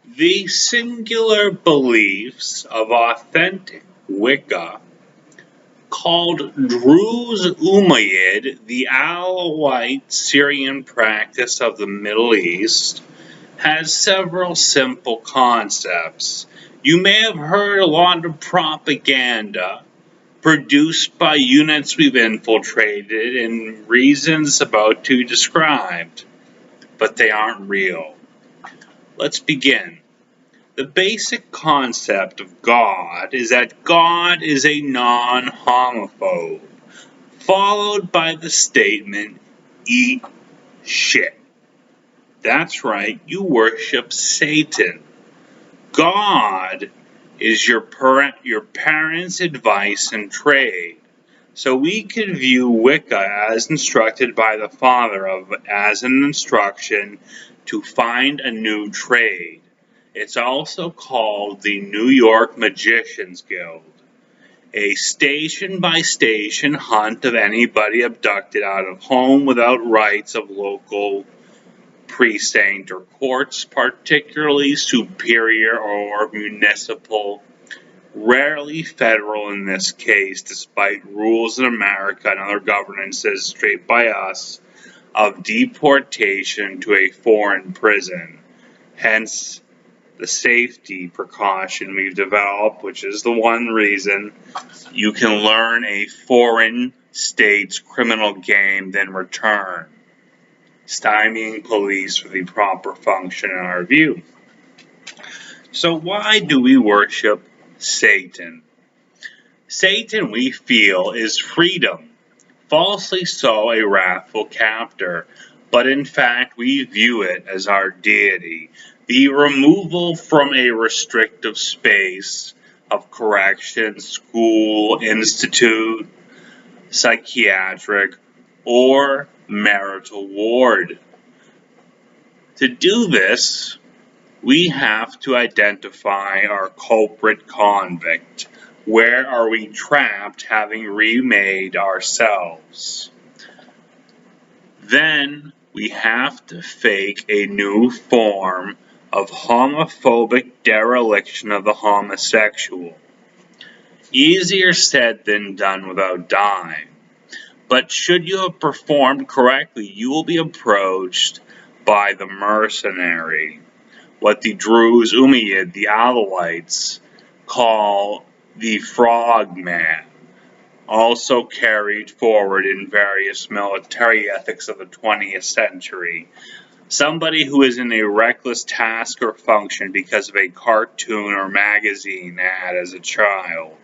The singular beliefs of authentic Wicca, called Druze Umayyad, the Alawite Syrian practice of the Middle East, has several simple concepts. You may have heard a lot of propaganda produced by units we've infiltrated and reasons about to described, but they aren't real. Let's begin. The basic concept of God is that God is a non-homophobe, followed by the statement, eat shit. That's right, you worship Satan. God is your parents' advice and trade. So we could view Wicca as instructed by the father as an instruction to find a new trade. It's also called the New York Magicians Guild, a station-by-station hunt of anybody abducted out of home without rights of local precinct or courts, particularly superior or municipal, rarely federal in this case, despite rules in America and other governances straight by us of deportation to a foreign prison. Hence, the safety precaution we've developed, which is the one reason you can learn a foreign state's criminal game, then return, stymieing police for the proper function in our view. So why do we worship Satan? Satan, we feel, is freedom, falsely so a wrathful captor, but in fact we view it as our deity, the removal from a restrictive space of correction, school, institute, psychiatric, or marital ward. To do this, we have to identify our culprit convict. Where are we trapped, having remade ourselves? Then we have to fake a new form of homophobic dereliction of the homosexual. Easier said than done without dying. But should you have performed correctly, you will be approached by the mercenary, what the Druze Umayyad, the Alawites, call the frogman, also carried forward in various military ethics of the 20th century. Somebody who is in a reckless task or function because of a cartoon or magazine ad as a child.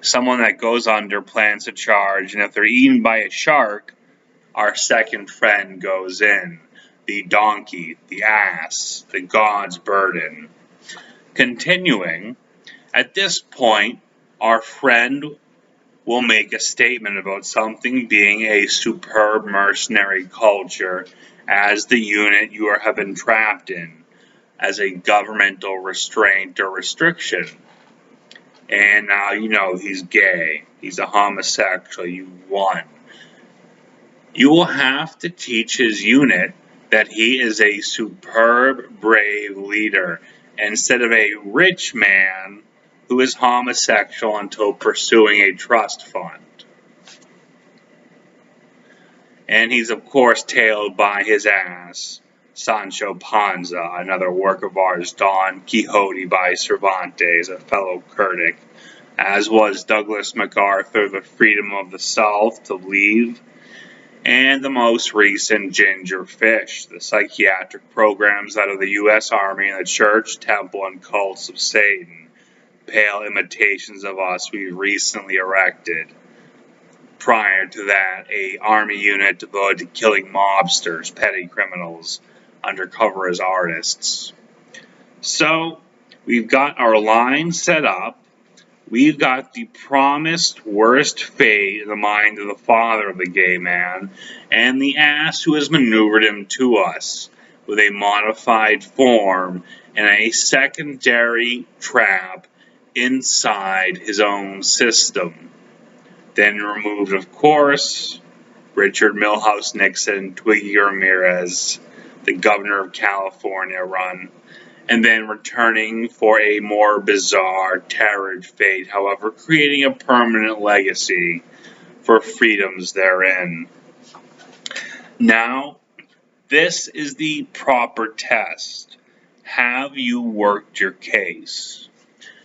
Someone that goes under, plans a charge, and if they're eaten by a shark, our second friend goes in. The donkey, the ass, the god's burden. Continuing, at this point, our friend will make a statement about something being a superb mercenary culture as the unit you have been trapped in, as a governmental restraint or restriction. And now you know he's gay, he's a homosexual, you won. You will have to teach his unit that he is a superb, brave leader, instead of a rich man who is homosexual until pursuing a trust fund. And he's of course tailed by his ass, Sancho Panza, another work of ours, Don Quixote by Cervantes, a fellow critic, as was Douglas MacArthur, The Freedom of the South to Leave, and the most recent Ginger Fish, the psychiatric programs out of the U.S. Army and the Church, Temple, and Cults of Satan, pale imitations of us we recently erected. Prior to that, a army unit devoted to killing mobsters, petty criminals, undercover as artists. So, we've got our line set up. We've got the promised worst fate in the mind of the father of the gay man, and the ass who has maneuvered him to us with a modified form and a secondary trap inside his own system. Then removed, of course, Richard Milhouse Nixon, Twiggy Ramirez, the governor of California run, and then returning for a more bizarre terror fate, however, creating a permanent legacy for freedoms therein. Now, this is the proper test. Have you worked your case?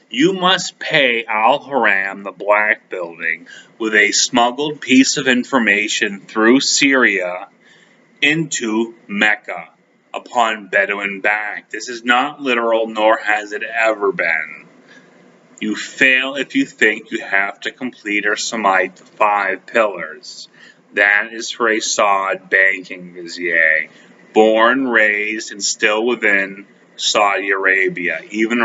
You must pay Al-Haram, the Black Building, with a smuggled piece of information through Syria into Mecca upon Bedouin back. This is not literal, nor has it ever been. You fail if you think you have to complete or surmount the 5 pillars. That is for a Saud banking vizier, born, raised, and still within Saudi Arabia. Even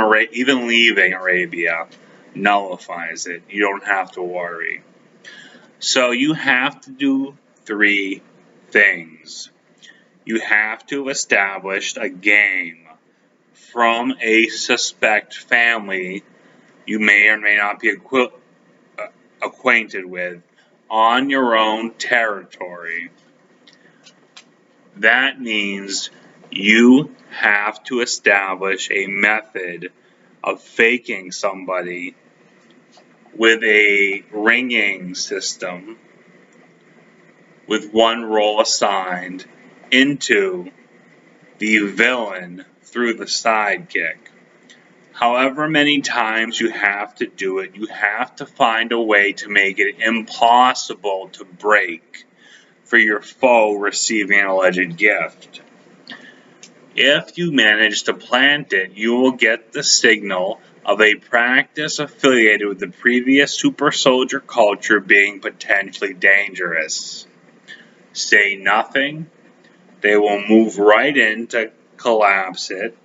leaving Arabia nullifies it. You don't have to worry. So you have to do 3 things. You have to establish a game from a suspect family you may or may not be acquainted with on your own territory. That means you have to establish a method of faking somebody with a ringing system with 1 role assigned into the villain through the sidekick. However many times you have to do it, you have to find a way to make it impossible to break for your foe receiving an alleged gift. If you manage to plant it, you will get the signal of a practice affiliated with the previous super soldier culture being potentially dangerous. Say nothing, they will move right in to collapse it,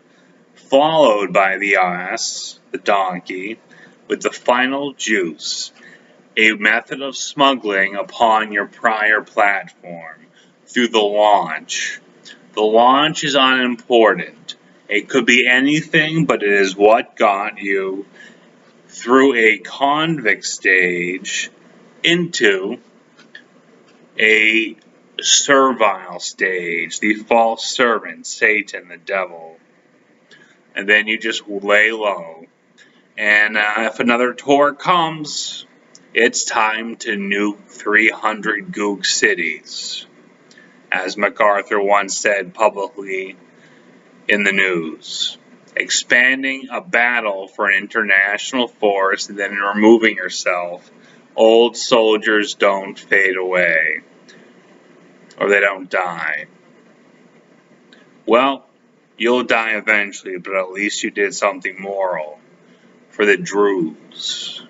followed by the ass, the donkey, with the final juice, a method of smuggling upon your prior platform through the launch. The launch is unimportant. It could be anything, but it is what got you through a convict stage into a servile stage, the false servant, Satan, the devil. And then you just lay low. And if another tour comes, it's time to nuke 300 gook cities, as MacArthur once said publicly in the news. Expanding a battle for an international force and then removing yourself, old soldiers don't fade away, or they don't die. Well, you'll die eventually, but at least you did something moral for the Druze.